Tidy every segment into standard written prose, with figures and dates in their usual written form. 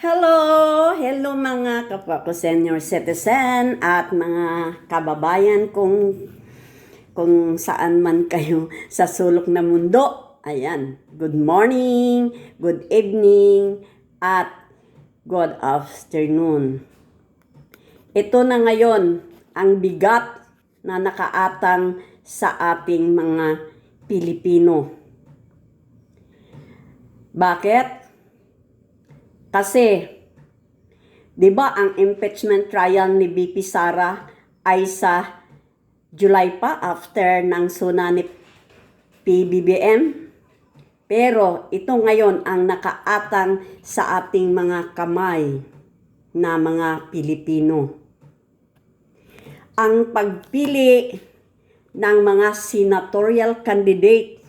Hello mga kapwa ko senior citizen at mga kababayan kung saan man kayo sa sulok na mundo. Ayan, good morning, good evening, at good afternoon. Ito na ngayon ang bigat na nakaatang sa ating mga Pilipino. Bakit? Kasi, di ba ang impeachment trial ni VP Sara ay sa July pa after ng suna ni PBBM? Pero ito ngayon ang nakaatang sa ating mga kamay na mga Pilipino. Ang pagpili ng mga senatorial candidate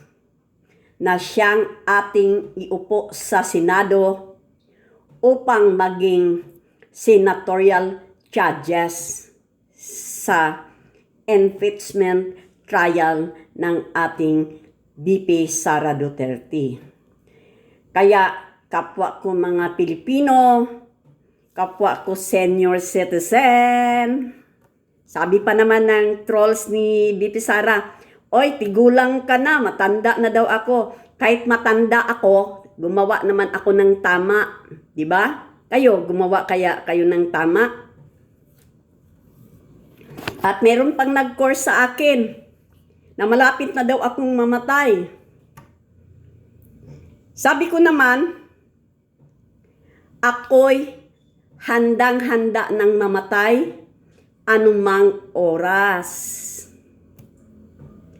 na siyang ating iupo sa Senado upang maging senatorial judges sa impeachment trial ng ating VP Sara Duterte. Kaya kapwa ko mga Pilipino, kapwa ko senior citizen, sabi pa naman ng trolls ni VP Sara, "Oy, tigulang ka na, matanda na daw ako." Kahit matanda ako, gumawa naman ako ng tama, di ba? Kayo, gumawa kaya kayo ng tama? At meron pang nag-course sa akin na malapit na daw akong mamatay. Sabi ko naman, ako'y handang-handa ng mamatay anumang oras.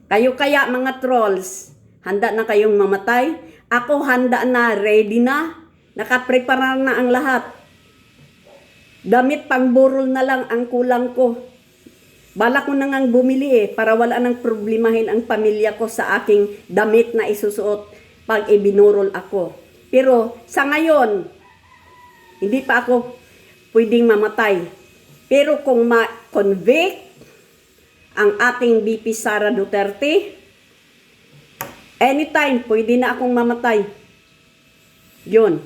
Kayo kaya mga trolls, handa na kayong mamatay? Ako handa na, ready na, nakaprepara na ang lahat. Damit pangburol na lang ang kulang ko. Bala ko na ngang bumili para wala nang problemahin ang pamilya ko sa aking damit na isusuot pag ibinurol ako. Pero sa ngayon, hindi pa ako pwedeng mamatay. Pero kung ma-convict ang ating VP Sara Duterte, anytime, pwede na akong mamatay. Yun.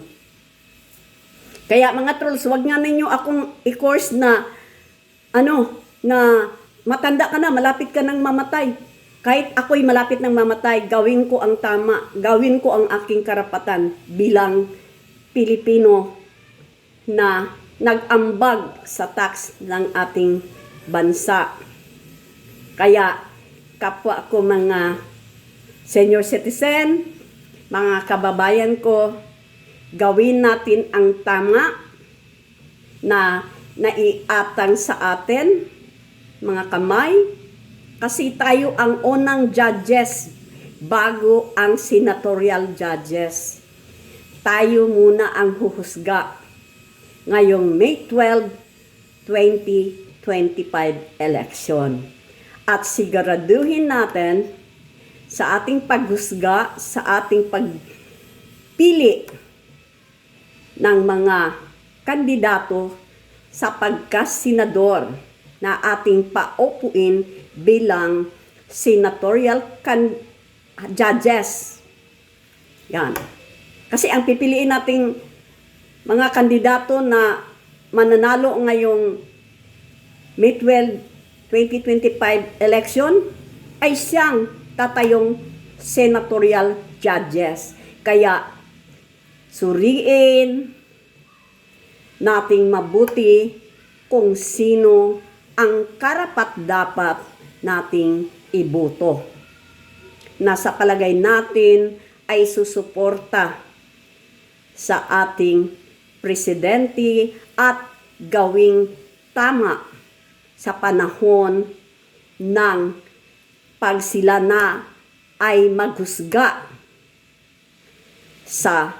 Kaya mga trolls, wag nga ninyo akong i-course na, na matanda ka na, malapit ka nang mamatay. Kahit ako'y malapit nang mamatay, gawin ko ang tama, gawin ko ang aking karapatan bilang Pilipino na nag-ambag sa tax ng ating bansa. Kaya, kapwa ko mga senior citizen, mga kababayan ko, gawin natin ang tama na naiatang sa atin, mga kamay, kasi tayo ang unang judges bago ang senatorial judges. Tayo muna ang huhusga ngayong May 12, 2025 election. At siguraduhin natin sa ating paghusga, sa ating pagpili ng mga kandidato sa pagka-senador na ating paupuin bilang senatorial judges. Yan. Kasi ang pipiliin nating mga kandidato na mananalo ngayong May 12, 2025 election ay siyang tatayong senatorial judges. Kaya suriin nating mabuti kung sino ang karapat-dapat nating iboto. Nasa palagay natin ay susuporta sa ating presidente at gawing tama sa panahon ng pag sila na ay maghusga sa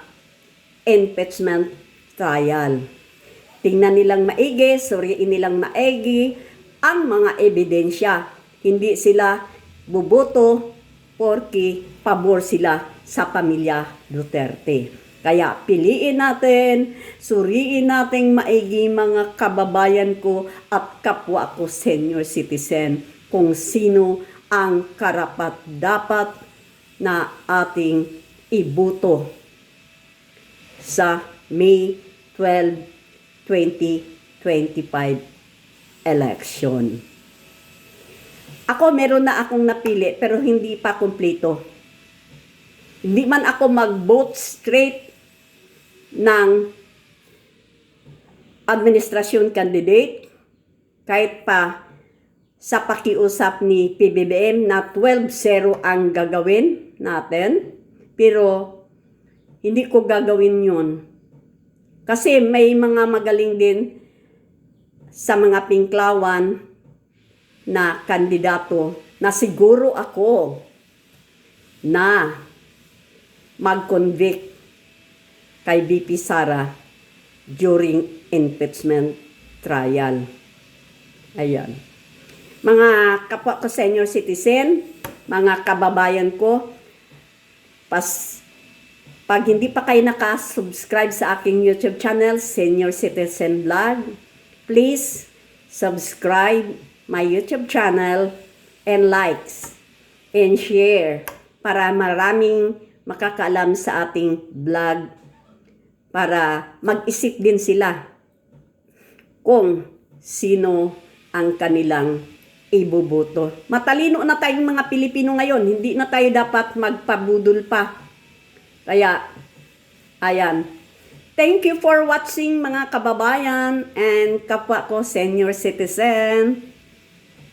impeachment trial. Tingnan nilang maigi, suriin nilang maigi ang mga ebidensya. Hindi sila buboto porque pabor sila sa pamilya Duterte. Kaya piliin natin, suriin natin maigi mga kababayan ko at kapwa ko senior citizen kung sino ang karapat-dapat na ating iboto sa May 2025 election. Ako, meron na akong napili pero hindi pa kumpleto. Hindi man ako mag-vote straight ng administrasyon candidate kahit pa sa pakiusap ni PBBM na 12-0 ang gagawin natin. Pero hindi ko gagawin yun. Kasi may mga magaling din sa mga pinklawan na kandidato na siguro ako na mag-convict kay VP Sara during impeachment trial. Ayan. Mga kapwa ko senior citizen, mga kababayan ko, pag hindi pa kayo nakasubscribe sa aking YouTube channel, Senior Citizen Vlog, please subscribe my YouTube channel and likes and share para maraming makakaalam sa ating vlog para mag-isip din sila kung sino ang kanilang ibuboto. Matalino na tayong mga Pilipino ngayon, hindi na tayo dapat magpabudol pa. Kaya, ayan. Thank you for watching mga kababayan and kapwa ko senior citizen.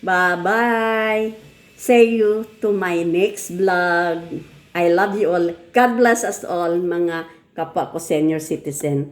Bye-bye. See you to my next vlog. I love you all. God bless us all mga kapwa ko senior citizen.